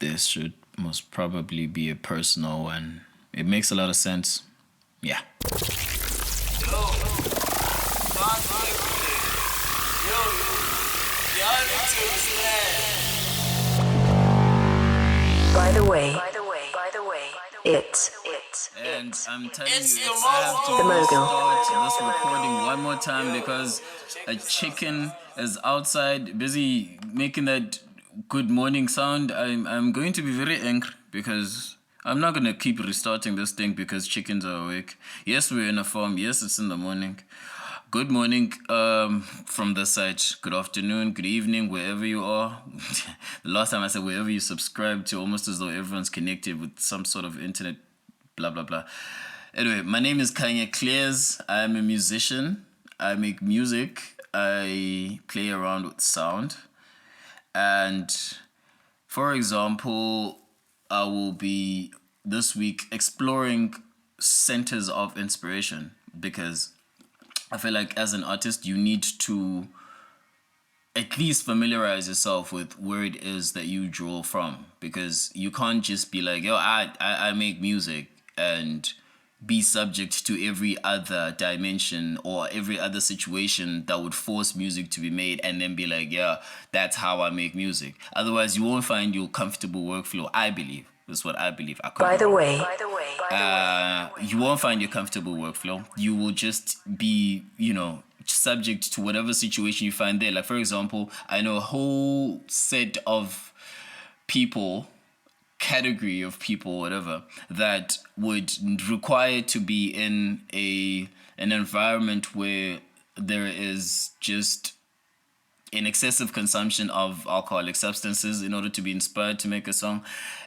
this should most probably be a personal one. It makes a lot of sense. Yeah. By the way, it's And I'm telling It's you, the I have to The MOGL. start this recording one more time because a chicken is outside busy making that good morning sound. I'm going to be very angry because I'm not going to keep restarting this thing because chickens are awake. Yes, we're in a farm. Yes, it's in the morning. Good morning from this side. Good afternoon, good evening, wherever you are. The last time I said wherever you subscribe to, almost as though everyone's connected with some sort of internet, blah, blah, blah. Anyway, my name is Khanya Klerz. I'm a musician. I make music. I play around with sound. And for example, I will be this week exploring centers of inspiration because I feel like as an artist, you need to at least familiarize yourself with where it is that you draw from, because you can't just be like, yo, I make music and be subject to every other dimension or every other situation that would force music to be made and then be like, yeah, that's how I make music. Otherwise, you won't find your comfortable workflow, I believe. That's what I believe. by the way, You won't find your comfortable workflow. You will just be, subject to whatever situation you find there. Like, for example, I know a whole set of people, category of people, whatever, that would require to be in an environment where there is just an excessive consumption of alcoholic substances in order to be inspired to make a song.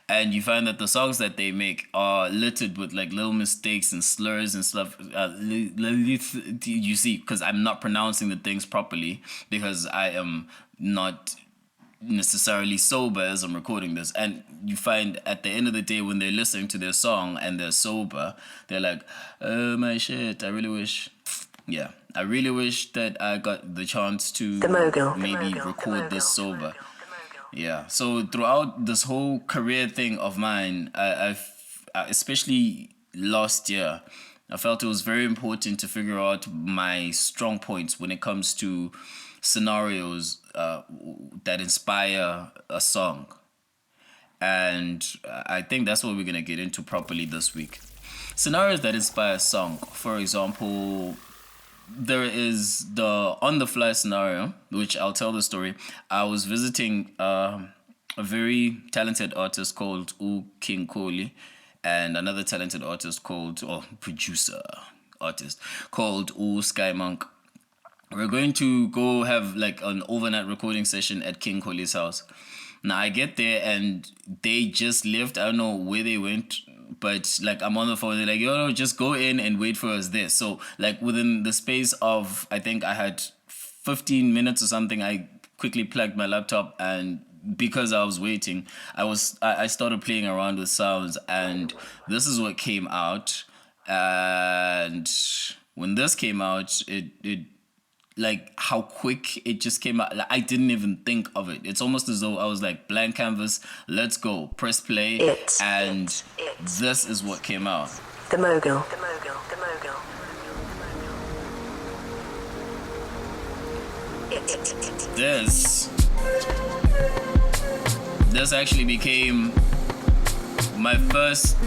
And you find that the songs that they make are littered with like little mistakes and slurs and stuff. You see, because I'm not pronouncing the things properly because I am not necessarily sober as I'm recording this. And you find at the end of the day when they're listening to their song and they're sober, they're like, oh my shit, I really wish that I got the chance to maybe record this sober. Yeah, so throughout this whole career thing of mine, I've especially last year, I felt it was very important to figure out my strong points when it comes to scenarios that inspire a song. And I think that's what we're going to get into properly this week. Scenarios that inspire a song. For example, there is the on-the-fly scenario, which I'll tell the story. I was visiting a very talented artist called King Koli and another talented artist producer artist called Sky Monk. We're going to go have like an overnight recording session at King Koli's house. Now I get there and they just left. I don't know where they went, but like I'm on the phone. They're like, yo, just go in and wait for us there. So like within the space of, I think I had 15 minutes or something, I quickly plugged my laptop, and because I was waiting, I started playing around with sounds, and this is what came out. And when this came out, it like how quick it just came out. Like, I didn't even think of it. It's almost as though I was like, blank canvas, let's go, press play, this is what came out. The MOGL. This actually became my first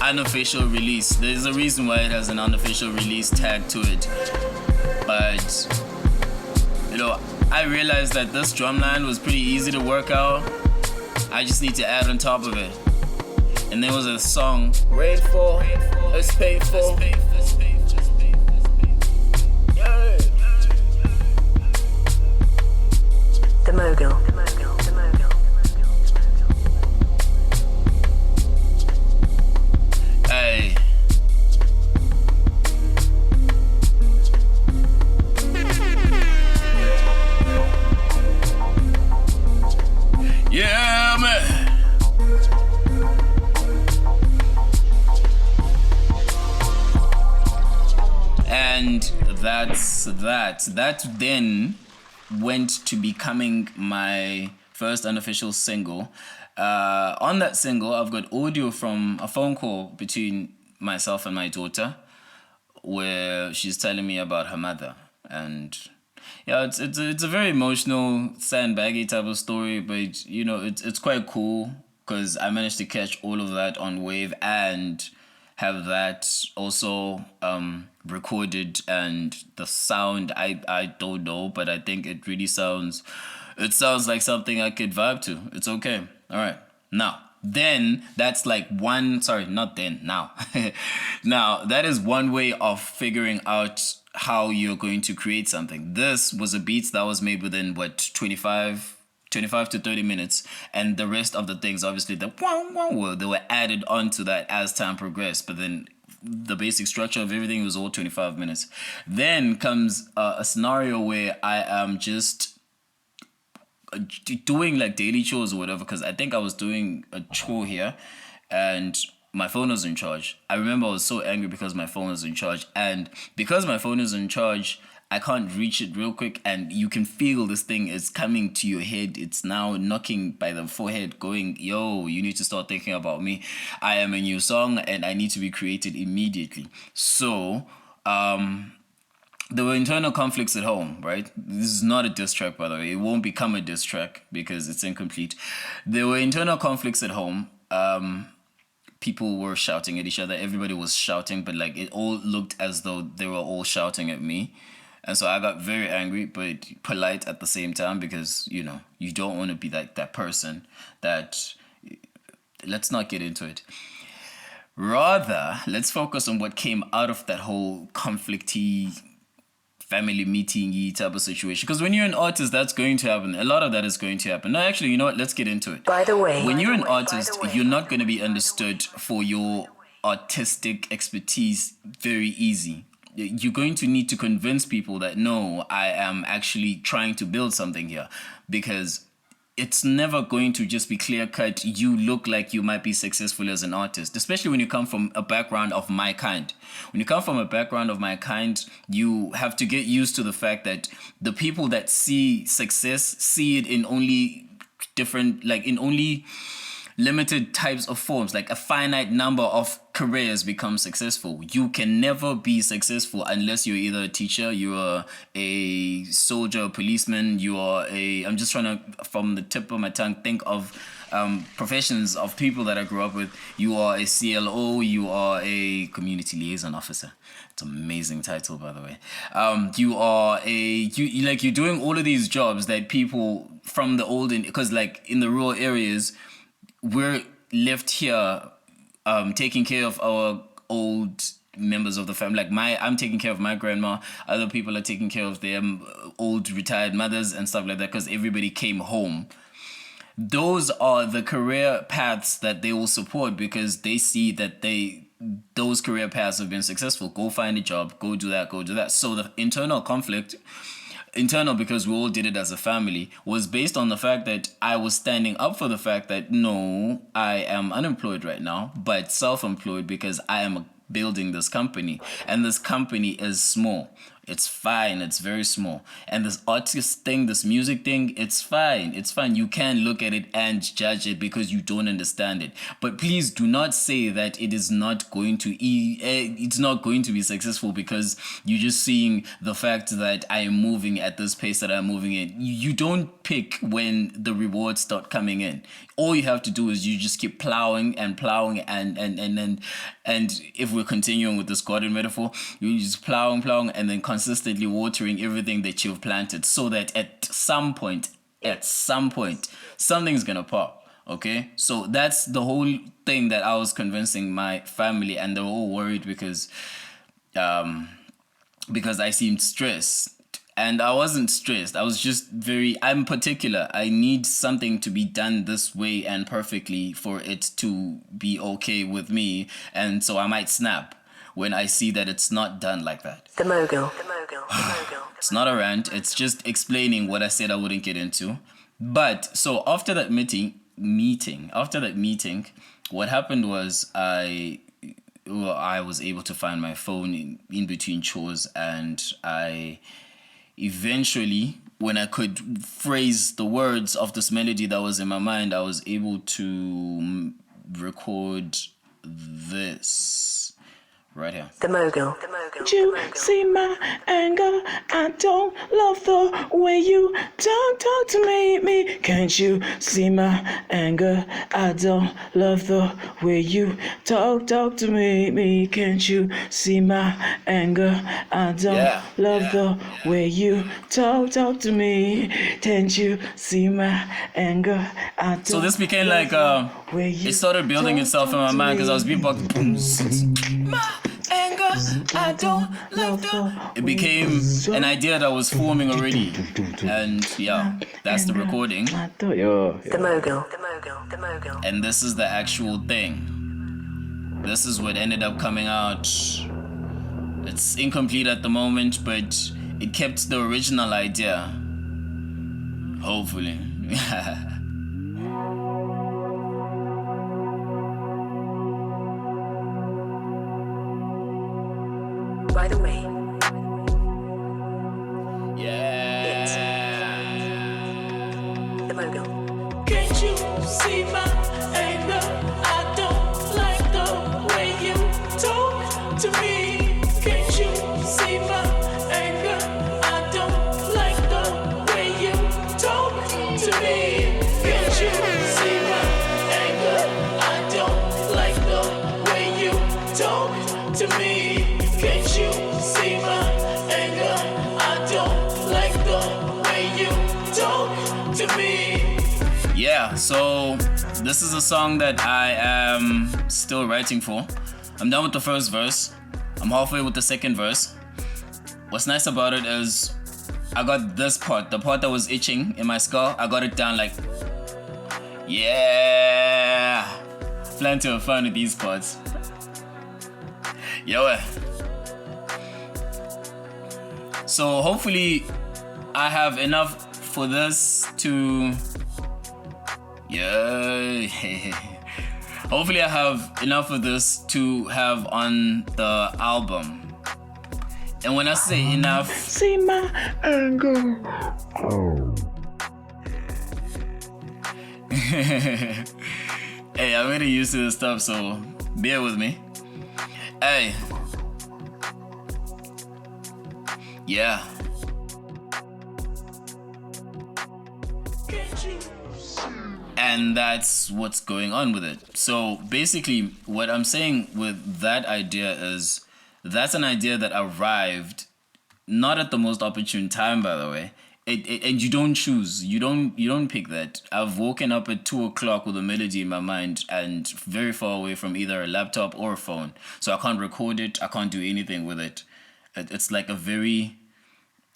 unofficial release. There's a reason why it has an unofficial release tag to it. But, I realized that this drum line was pretty easy to work out. I just need to add on top of it. And there was a song, Rainfall, it's painful. The MOGL. Hey. Yeah, man. And that's that. That then went to becoming my first unofficial single. On that single, I've got audio from a phone call between myself and my daughter, where she's telling me about her mother. And yeah, it's a very emotional, sandbaggy type of story, but you know, it's quite cool because I managed to catch all of that on wave and have that also recorded. And the sound, I don't know, but I think it really sounds like something I could vibe to. It's okay. All right. Now, then that's like one, sorry, not then, now. Now, that is one way of figuring out how you're going to create something. This was a beat that was made within, 25 to 30 minutes. And the rest of the things, obviously, they were added onto that as time progressed. But then the basic structure of everything was all 25 minutes. Then comes a scenario where I am just doing like daily chores or whatever, because I think I was doing a chore here and my phone was in charge. I remember I was so angry because my phone was in charge, and because my phone is in charge, I can't reach it real quick, and you can feel this thing is coming to your head. It's now knocking by the forehead going, yo, you need to start thinking about me. I am a new song and I need to be created immediately. So there were internal conflicts at home, right? This is not a diss track, by the way. It won't become a diss track because it's incomplete. There were internal conflicts at home. People were shouting at each other. Everybody was shouting, but like it all looked as though they were all shouting at me. And so I got very angry, but polite at the same time, because, you know, you don't want to be like that person that... Let's not get into it. Rather, let's focus on what came out of that whole conflicty, family meeting-y type of situation. Because when you're an artist, that's going to happen. A lot of that is going to happen. No, actually, you know what? Let's get into it. By the way, when you're an artist, you're not going to be understood for your artistic expertise very easy. You're going to need to convince people that, no, I am actually trying to build something here. Because it's never going to just be clear-cut. You look like you might be successful as an artist, especially when you come from a background of my kind. When you come from a background of my kind, you have to get used to the fact that the people that see success see it in only different, like in only limited types of forms. Like a finite number of careers become successful. You can never be successful unless you're either a teacher, you're a soldier, a policeman, you are a... I'm just trying to, from the tip of my tongue, think of professions of people that I grew up with. You are a CLO, you are a community liaison officer. It's an amazing title, by the way. You are you're doing all of these jobs that people from the olden, because like in the rural areas, we're left here taking care of our old members of the family. Like I'm taking care of my grandma. Other people are taking care of their old retired mothers and stuff like that, because everybody came home. Those are the career paths that they will support, because they see that those career paths have been successful. Go find a job, go do that. So the internal conflict, because we all did it as a family, was based on the fact that I was standing up for the fact that, no, I am unemployed right now, but self-employed because I am building this company. And this company is small. It's fine. It's very small. And this artist thing, this music thing, it's fine. It's fine. You can look at it and judge it because you don't understand it. But please do not say that it is not going to it's not going to be successful because you're just seeing the fact that I am moving at this pace that I'm moving in. You don't pick when the rewards start coming in. All you have to do is you just keep plowing and if we're continuing with this garden metaphor, you just plowing and then consistently watering everything that you've planted, so that at some point something's gonna pop. Okay, so that's the whole thing that I was convincing my family, and they were all worried because I seemed stressed. And I wasn't stressed. I was just I'm particular. I need something to be done this way and perfectly for it to be okay with me. And so I might snap when I see that it's not done like that. The Mogul. It's not a rant. It's just explaining what I said I wouldn't get into. But so after that meeting, what happened was I was able to find my phone in between chores, and I eventually when I could phrase the words of this melody that was in my mind, I was able to record this right here. The Mogul. Can't you see my anger? I don't love the way you talk to me. Can't you see my anger? I don't love the way you talk to me. Can't you see my anger? I don't love the way you talk to me. Can't you see my anger? I don't. So this became like it started building itself in my mind because I was beatboxing. My anger, I don't love the. It became an idea that was forming already, and yeah, that's the recording. The Mogul. And this is the actual thing. This is what ended up coming out. It's incomplete at the moment, but it kept the original idea. Hopefully. By the way, Yeah. the Mogul. Can't you see my anger? I don't like the way you talk to me. Can't you see my anger? I don't like the way you talk to me. Can't you see my anger? I don't like the way you talk to me. Can't you see my anger? I don't like the way you talk to me. Yeah, so this is a song that I am still writing for. I'm done with the first verse. I'm halfway with the second verse. What's nice about it is I got this part, the part that was itching in my skull, I got it down like, yeah. Plan to have fun with these parts. Yo. So hopefully I have enough for this to hopefully I have enough of this to have on the album. And when I say enough, See my anger. hey, I'm really used to this stuff, so bear with me. Hey. Yeah. And that's what's going on with it. So basically, what I'm saying with that idea is that's an idea that arrived not at the most opportune time, by the way. And you don't choose. You don't pick that. I've woken up at 2:00 with a melody in my mind and very far away from either a laptop or a phone. So I can't record it. I can't do anything with it. It's like a very...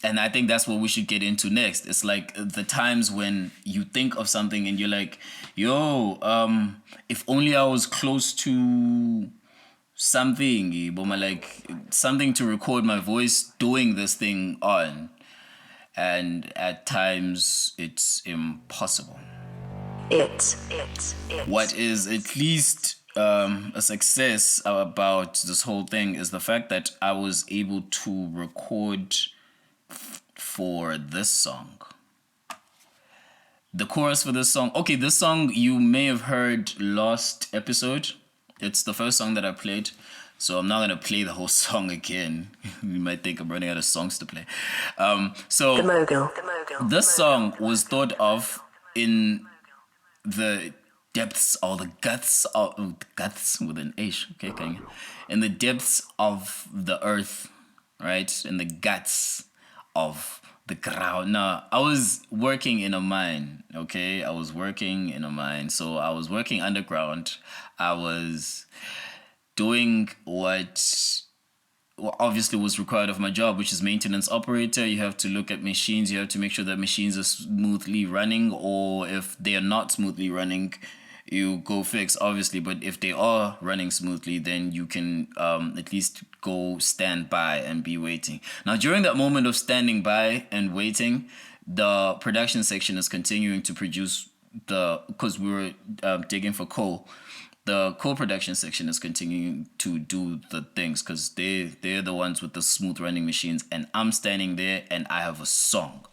And I think that's what we should get into next. It's like the times when you think of something and you're like, yo, if only I was close to something, but like something to record my voice doing this thing on. And at times it's impossible. What is at least a success about this whole thing is the fact that I was able to record for this song. The chorus for this song. Okay, this song you may have heard last episode. It's the first song that I played. So I'm not going to play the whole song again. You might think I'm running out of songs to play. So The Mogul. this song was thought of in the depths or the guts of guts with an H. Okay, Khanya. In the depths of the earth, right? In the guts of the ground. Now, I was working in a mine, okay? I was working in a mine. So I was working underground. I was doing what obviously was required of my job, which is maintenance operator. You have to look at machines. You have to make sure that machines are smoothly running, or if they are not smoothly running, you go fix, obviously. But if they are running smoothly, then you can at least go stand by and be waiting. Now, during that moment of standing by and waiting, the production section is continuing to produce because we were digging for coal. The co-production section is continuing to do the things because they're the ones with the smooth running machines, and I'm standing there and I have a song.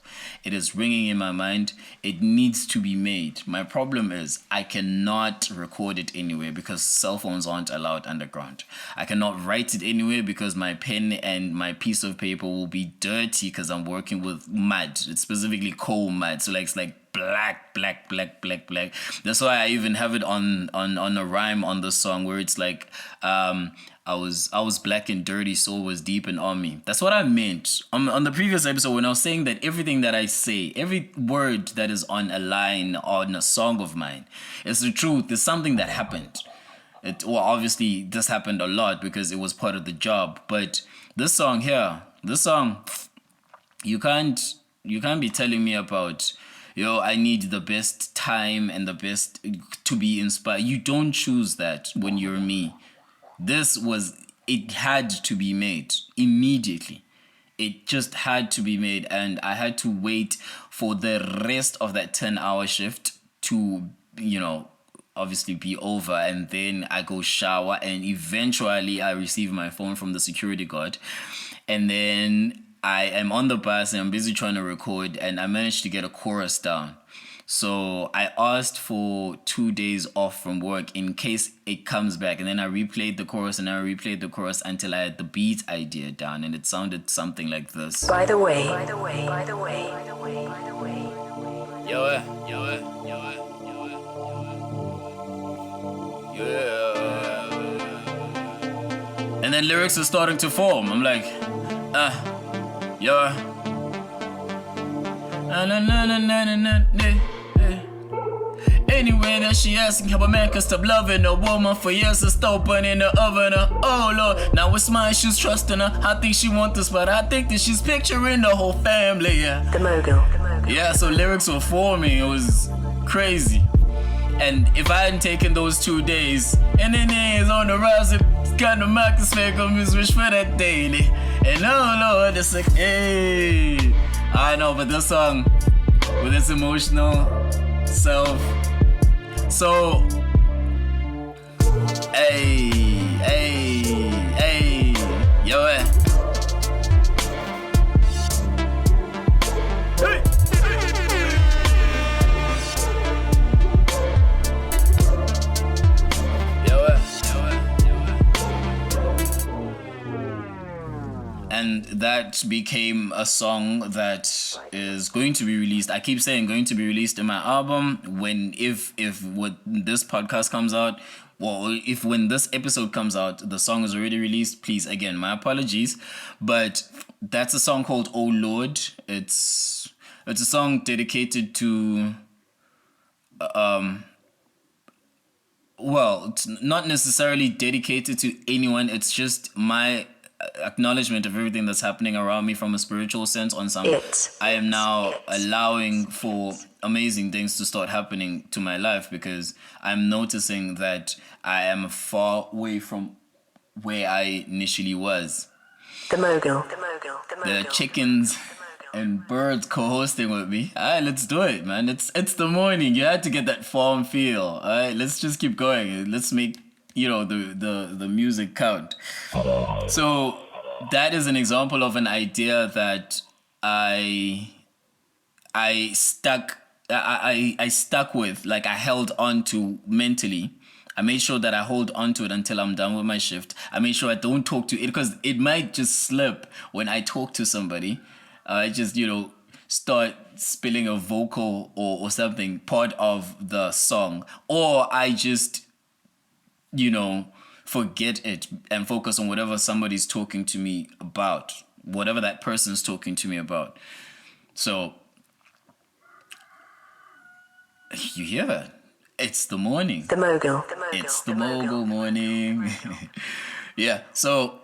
It is ringing in my mind. It needs to be made. My problem is I cannot record it anywhere because cell phones aren't allowed underground. I cannot write it anywhere because my pen and my piece of paper will be dirty because I'm working with mud. It's specifically coal mud. So it's like black. That's why I even have it on a rhyme on the song where it's like I was black and dirty, soul was deep and on me. That's what I meant on the previous episode when I was saying that everything that I say, every word that is on a line on a song of mine, is the truth. It's something that happened. Obviously this happened a lot because it was part of the job. But this song, you can't be telling me about, I need the best time and the best to be inspired. You don't choose that when you're me. It had to be made immediately. It just had to be made, and I had to wait for the rest of that 10-hour shift to, obviously be over, and then I go shower, and eventually I receive my phone from the security guard, and then I am on the bus and I'm busy trying to record, and I managed to get a chorus down. So I asked for 2 days off from work in case it comes back. And then I replayed the chorus until I had the beat idea down. And it sounded something like this. By the way. Yeah. And then lyrics are starting to form. I'm like, yeah. Anyway, that she asking how a man can stop loving a woman for years and stop burning the oven. Oh Lord, now it's my issues trusting her. I think she wants this, but I think that she's picturing the whole family. Yeah. The Mogul. Yeah, so lyrics were forming. It was crazy. And if I hadn't taken those 2 days, and then it's on the rise, it's kind of Marcus Faircombe is wish for that daily. And oh Lord, it's like, hey. I know, but this song, with its emotional self, so, hey, yo, hey. And that became a song that is going to be released. I keep saying going to be released in my album. When this podcast comes out, when this episode comes out, the song is already released. Please, again, my apologies. But that's a song called Oh Lord. It's a song dedicated to it's not necessarily dedicated to anyone. It's just my acknowledgement of everything that's happening around me from a spiritual sense on some. I am now allowing for amazing things to start happening to my life because I'm noticing that I am far away from where I initially was. The Mogul. The chickens and birds co-hosting with me. All right, let's do it, man. It's the morning. You had to get that farm feel. All right, let's just keep going. Let's make the music count. So that is an example of an idea that I stuck with, like I held on to mentally. I made sure that I hold on to it until I'm done with my shift. I made sure I don't talk to it because it might just slip when I talk to somebody. I just, start spilling a vocal or something, part of the song. Or I just, forget it and focus on whatever somebody's talking to me about, whatever that person's talking to me about. So, you hear that? It's the morning. The Mogul. It's the Mogul morning. Yeah, so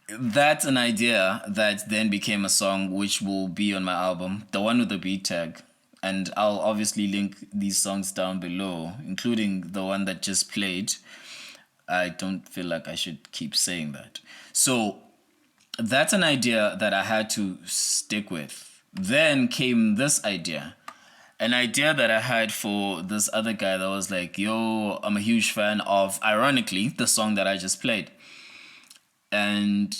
that's an idea that then became a song which will be on my album, the one with the beat tag. And I'll obviously link these songs down below, including the one that just played. I don't feel like I should keep saying that. So that's an idea that I had to stick with. Then came this idea. An idea that I had for this other guy that was like, yo, I'm a huge fan of, ironically, the song that I just played. And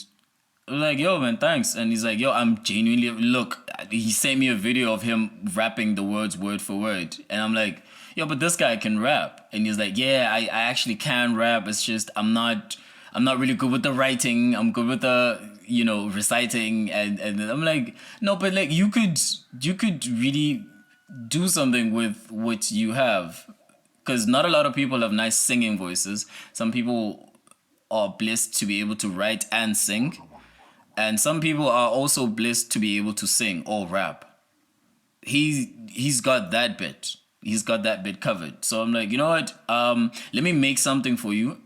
I'm like, yo, man, thanks. And he's like, yo, I'm genuinely, look, he sent me a video of him rapping the words word for word. And I'm like, yo, but this guy can rap. And he's like, yeah, I actually can rap. It's just, I'm not really good with the writing. I'm good with the, reciting. And I'm like, no, but like, you could really do something with what you have. Because not a lot of people have nice singing voices. Some people are blessed to be able to write and sing. And some people are also blessed to be able to sing or rap. He's got that bit. He's got that bit covered. So I'm like, you know what? Let me make something for you,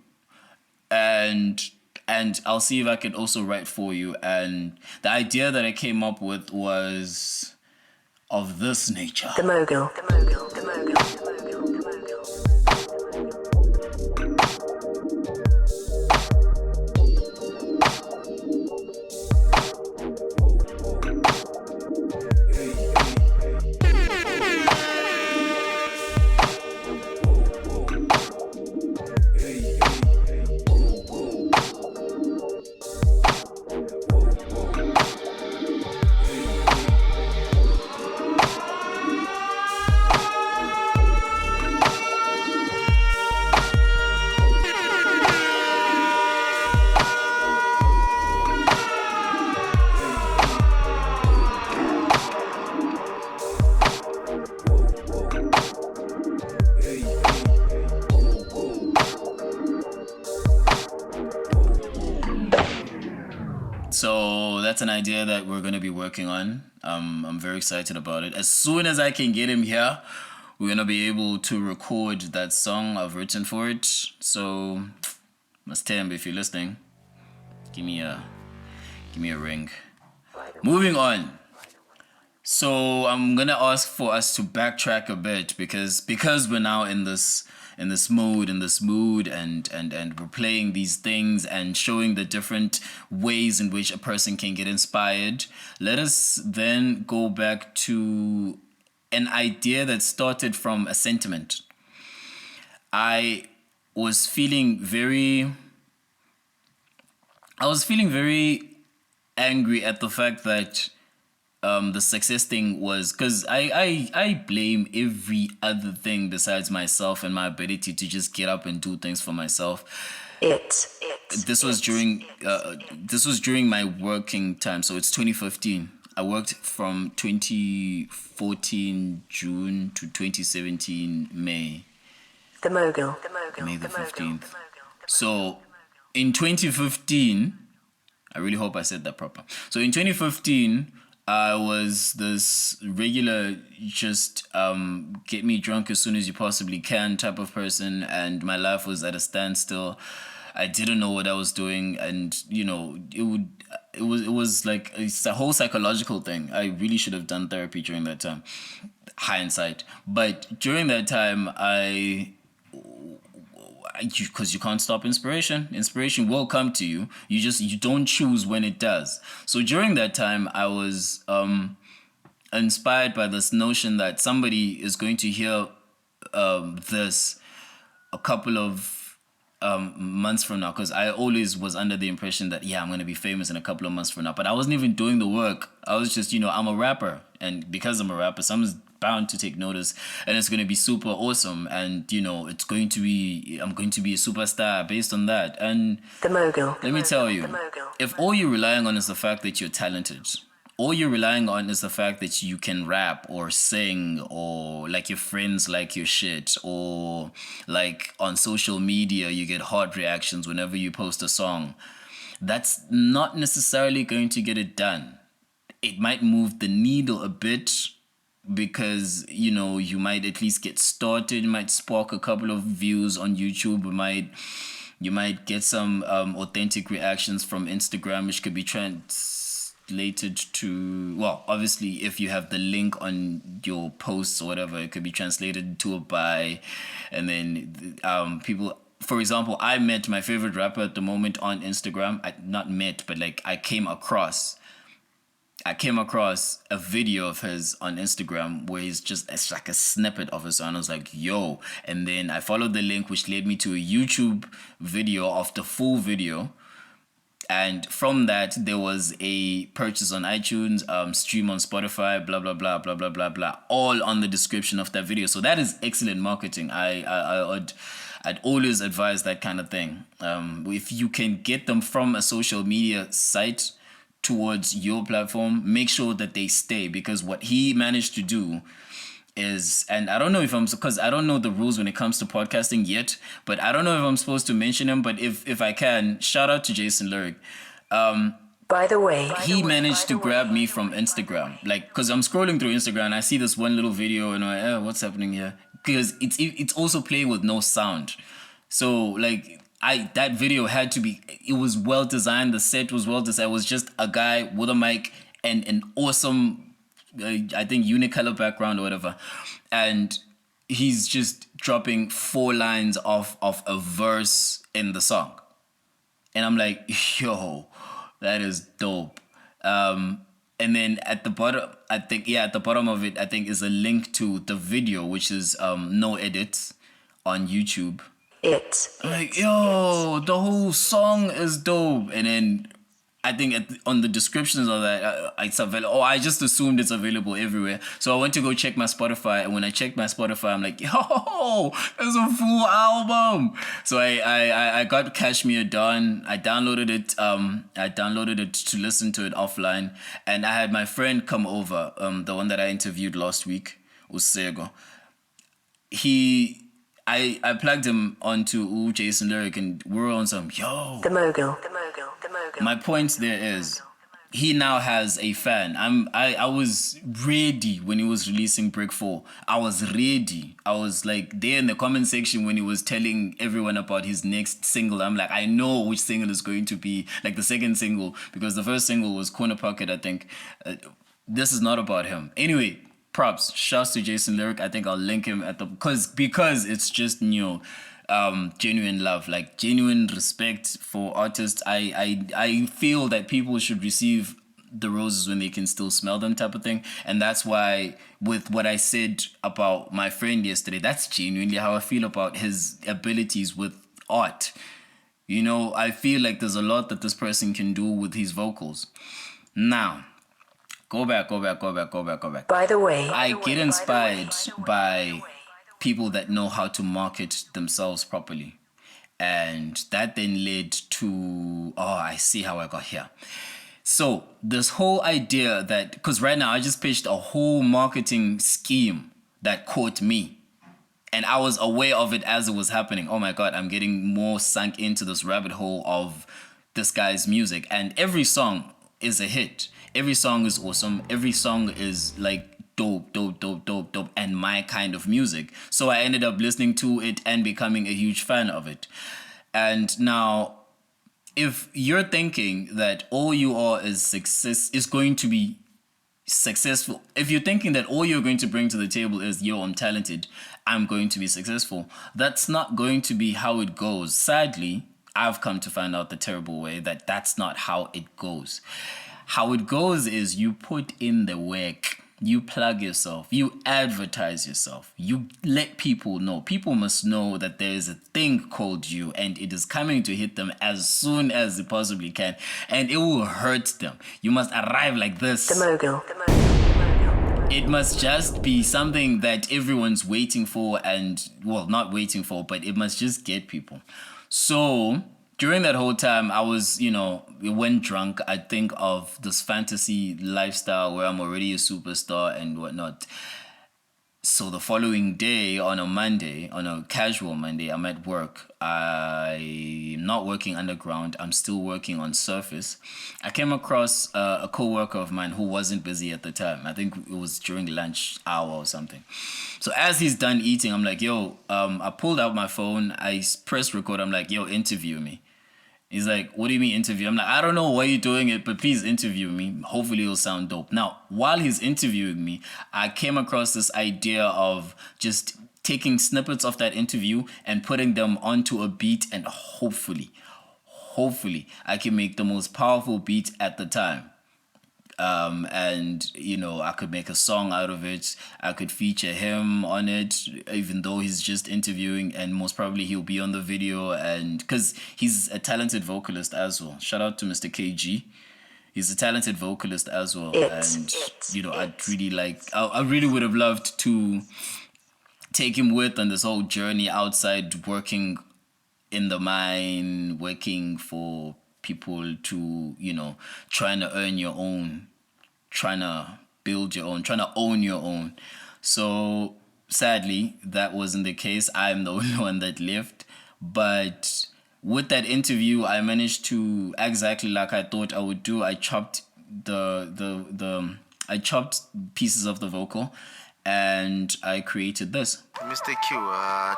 and I'll see if I can also write for you. And the idea that I came up with was of this nature. The Mogul. The Mogul. The Mogul. The Mogul. So that's an idea that we're going to be working on. I'm very excited about it. As soon as I can get him here, we're going to be able to record that song I've written for it. So, Mastembe, if you're listening, give me a ring. Moving on. So I'm going to ask for us to backtrack a bit because we're now in this mode, in this mood, and we're playing these things and showing the different ways in which a person can get inspired. Let us then go back to an idea that started from a sentiment. I was feeling very angry at the fact that the success thing was, because I blame every other thing besides myself and my ability to just get up and do things for myself. This was during my working time, so it's 2015. I worked from 2014 June to 2017 May. The Mogul. May the 15th. So in 2015, I really hope I said that proper. So in 2015, I was this regular, just get me drunk as soon as you possibly can type of person, and my life was at a standstill. I didn't know what I was doing, and it was like it's a whole psychological thing. I really should have done therapy during that time, hindsight. But during that time, because you can't stop inspiration. Inspiration will come to you. You don't choose when it does. So during that time, I was inspired by this notion that somebody is going to hear this a couple of months from now, because I always was under the impression that I'm going to be famous in a couple of months from now, but I wasn't even doing the work. I was just I'm a rapper, and because I'm a rapper, someone's bound to take notice, and it's going to be super awesome, and I'm going to be a superstar based on that. And the Mogul. Let me tell you, if all you're relying on is the fact that you're talented, all you're relying on is the fact that you can rap or sing, or like your friends like your shit, or like on social media you get heart reactions whenever you post a song, that's not necessarily going to get it done. It might move the needle a bit, because you might at least get started. You might spark a couple of views on YouTube. You might get some authentic reactions from Instagram, which could be translated to, well, obviously if you have the link on your posts or whatever, it could be translated to a buy. And then people, for example, I met my favorite rapper at the moment on Instagram. I came across a video of his on Instagram where it's like a snippet of his song. I was like, yo. And then I followed the link, which led me to a YouTube video of the full video. And from that, there was a purchase on iTunes, stream on Spotify, blah, blah, blah, blah, blah, blah, blah, all on the description of that video. So that is excellent marketing. I'd always advise that kind of thing. If you can get them from a social media site towards your platform, make sure that they stay, because what he managed to do is, and I don't know if because I don't know the rules when it comes to podcasting yet, but I don't know if I'm supposed to mention him, but if I can, shout out to Jason Lyric. By the way, he managed to grab me from Instagram, like, because I'm scrolling through Instagram and I see this one little video and I'm like, what's happening here? Because it's also playing with no sound. So like that video had to be, it was well designed, the set was well designed. It was just a guy with a mic and an awesome I think unicolor background or whatever, and he's just dropping 4 lines of a verse in the song, and I'm like, yo, that is dope. And then at the bottom, at the bottom of it, I think is a link to the video, which is no edits on YouTube. I'm like, yo, the whole song is dope. And then I think on the descriptions of that, it's available. I just assumed it's available everywhere. So I went to go check my Spotify, and when I checked my Spotify, I'm like, yo, there's a full album. So I got Kashmir Dawn. I downloaded it to listen to it offline, and I had my friend come over, the one that I interviewed last week, Usego. I plugged him onto Jason Lyric, and we're on some, yo. The Mogul. My point there is, he now has a fan. I was ready when he was releasing Brick 4. I was ready. I was like there in the comment section when he was telling everyone about his next single. I'm like, I know which single is going to be like the second single, because the first single was Corner Pocket, I think. This is not about him. Anyway, props. Shouts to Jason Lyric. I think I'll link him at the because it's just genuine love, like genuine respect for artists. I feel that people should receive the roses when they can still smell them, type of thing. And that's why, with what I said about my friend yesterday, that's genuinely how I feel about his abilities with art. I feel like there's a lot that this person can do with his vocals. Now, go back. By the way, I get inspired by people that know how to market themselves properly. And that then led to, I see how I got here. So this whole idea that, because right now I just pitched a whole marketing scheme that caught me. And I was aware of it as it was happening. Oh my God, I'm getting more sunk into this rabbit hole of this guy's music. And every song is a hit. Every song is awesome. Every song is like dope, and my kind of music. So I ended up listening to it and becoming a huge fan of it. And now, if you're thinking that all you are is going to be successful, if you're thinking that all you're going to bring to the table is, yo, I'm talented, I'm going to be successful, that's not going to be how it goes. Sadly, I've come to find out the terrible way that that's not how it goes. How it goes is you put in the work. You plug yourself, you advertise yourself, you let people know. People must know that there is a thing called you, and it is coming to hit them as soon as it possibly can, and it will hurt them. You must arrive like this. The Mogul. It must just be something that everyone's waiting for, and, well, not waiting for, but it must just get people. So during that whole time, I was, when drunk, I think of this fantasy lifestyle where I'm already a superstar and whatnot. So the following day, on a casual Monday, I'm at work. I'm not working underground. I'm still working on surface. I came across a co-worker of mine who wasn't busy at the time. I think it was during lunch hour or something. So as he's done eating, I'm like, yo, I pulled out my phone. I pressed record. I'm like, yo, interview me. He's like, what do you mean interview? I'm like, I don't know why you're doing it, but please interview me. Hopefully it'll sound dope. Now, while he's interviewing me, I came across this idea of just taking snippets of that interview and putting them onto a beat, and hopefully I can make the most powerful beat at the time. And I could make a song out of it. I could feature him on it, even though he's just interviewing, and most probably he'll be on the video, and because he's a talented vocalist as well. Shout out to Mr. KG. He's a talented vocalist as well. I really would have loved to take him with on this whole journey outside, working in the mine, working for people, to trying to earn your own, trying to build your own, trying to own your own. So sadly that wasn't the case. I'm the only one that left. But with that interview, I managed to, exactly like I thought I would do, I chopped I chopped pieces of the vocal and I created this. Mr. Q,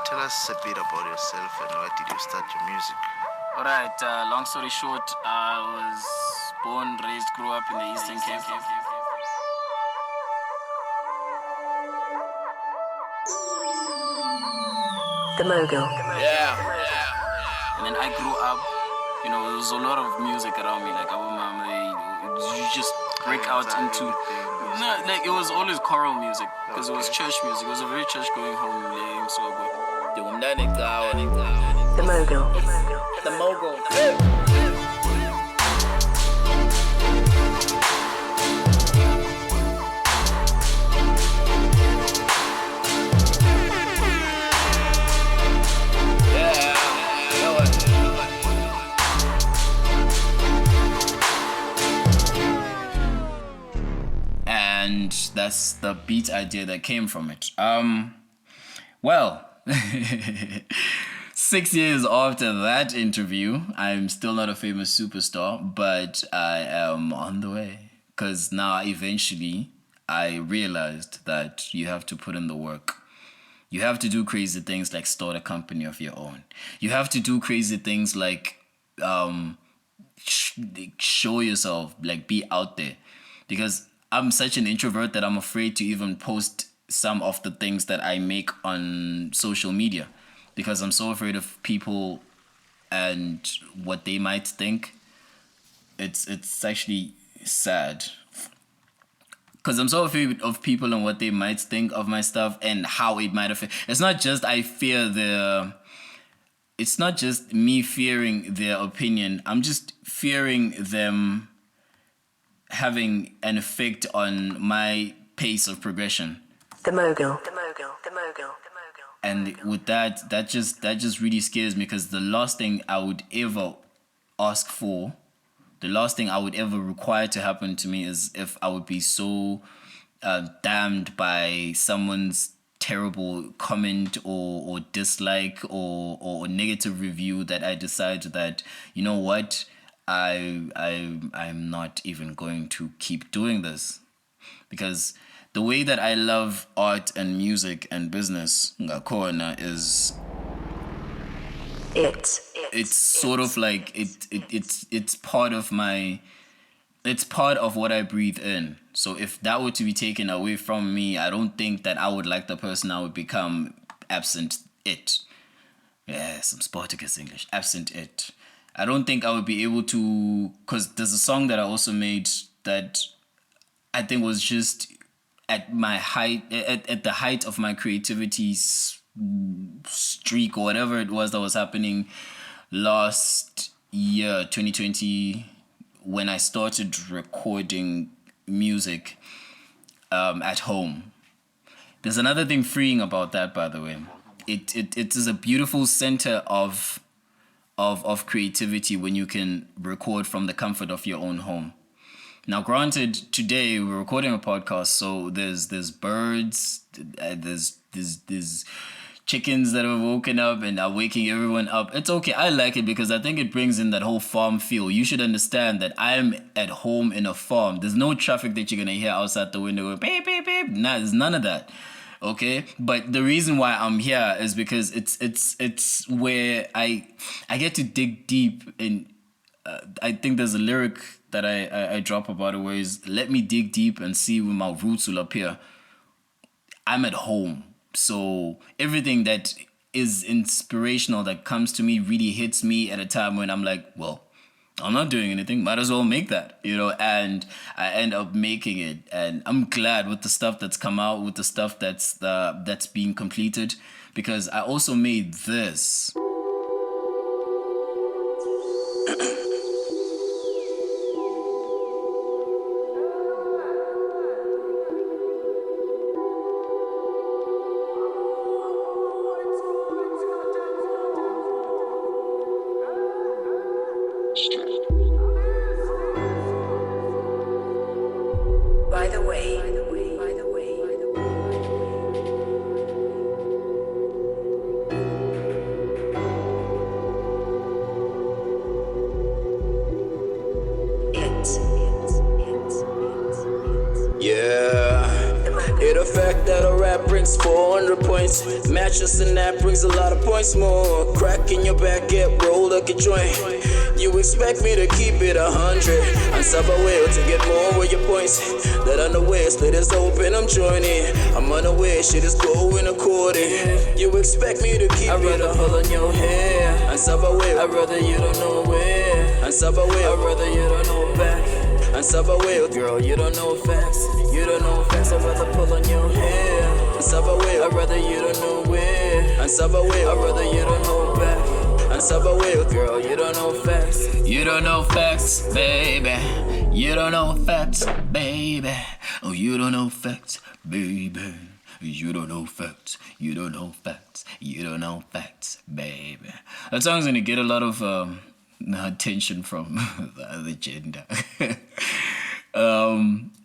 tell us a bit about yourself and where did you start your music? Alright, long story short, I was born, raised, grew up in the Eastern Cape. The MOGL. Yeah. And then I grew up, there was a lot of music around me, like our mom, you just break out into, it was always choral music, because it was church music. It was a very church-going home. The MOGL. The MOGL. And that's the beat idea that came from it. Well, 6 years after that interview, I'm still not a famous superstar, but I am on the way. Because now eventually I realized that you have to put in the work. You have to do crazy things like start a company of your own. You have to do crazy things like show yourself, like be out there. Because I'm such an introvert that I'm afraid to even post some of the things that I make on social media, because I'm so afraid of people and what they might think. It's actually sad, because I'm so afraid of people and what they might think of my stuff and how it might affect. It's not just it's not just me fearing their opinion. I'm just fearing them having an effect on my pace of progression. The MOGL. And with that just really scares me, because the last thing I would ever ask for, the last thing I would ever require to happen to me is if I would be so damned by someone's terrible comment or dislike or negative review that I decide that, you know what, I'm not even going to keep doing this. Because the way that I love art and music and business, ngakhona, is it's sort of like it's part of my, it's part of what I breathe in. So if that were to be taken away from me, I don't think that I would like the person I would become absent it. Yeah, some Spartacus English. Absent it. I don't think I would be able to, because there's a song that I also made that I think was just at my height, at the height of my creativity streak or whatever it was that was happening last year, 2020, when I started recording music at home. There's another thing freeing about that, by the way. It is a beautiful center of creativity when you can record from the comfort of your own home. Now, granted, today we're recording a podcast, so there's birds, there's chickens that have woken up and are waking everyone up. It's okay. I like it because I think it brings in that whole farm feel. You should understand that I'm at home in a farm. There's no traffic that you're gonna hear outside the window going beep beep beep. Nah, there's none of that. Okay, but the reason why I'm here is because it's where I get to dig deep, and I think there's a lyric that I drop about it where is, let me dig deep and see where my roots will appear. I'm at home, so everything that is inspirational that comes to me really hits me at a time when I'm like, well, I'm not doing anything. Might as well make that, and I end up making it. And I'm glad with the stuff that's come out, with the stuff that's being completed, because I also made this. By the way. It a fact that a rap brings 400 points. Mattress and that brings a lot of points more. Crack in your back, get rolled like a joint. You expect me to keep it 100. I'm sub will to get more with your points. That unaware, split is open, I'm joining. I'm unaware, shit is going according. You expect me to keep it. I'd rather pull on your hair. I'm sub will, I'd rather you don't know where. I'm sub will, I'd rather you don't know back. I'm sub will, girl, you don't know facts. You don't know facts, I'd rather pull on your hair. I'm sub will, I'd rather you don't know where. I'm sub will, I'd rather you don't know back. I'm sub will, girl, you don't know facts. You don't know facts, baby. You don't know facts, baby. Oh, you don't know facts, baby. You don't know facts. You don't know facts. You don't know facts, baby. That song's gonna get a lot of attention from the other gender.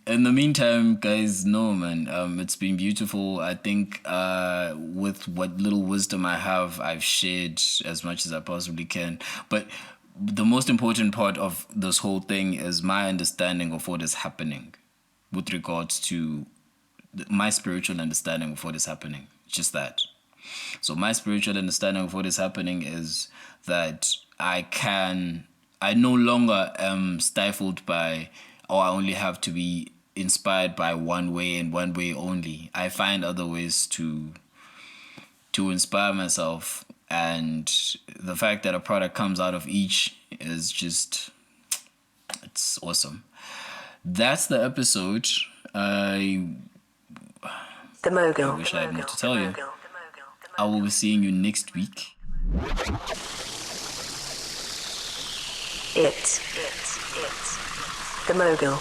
In the meantime, guys, no, man, it's been beautiful. I think with what little wisdom I have, I've shared as much as I possibly can. But the most important part of this whole thing is my understanding of what is happening with regards to my spiritual understanding of what is happening. Just that. So my spiritual understanding of what is happening is that I no longer am stifled by, I only have to be inspired by one way and one way only. I find other ways to inspire myself, and the fact that a product comes out of each is just, it's awesome. That's the episode. The Mogul. I wish I had more to tell you. I will be seeing you next week. The Mogul.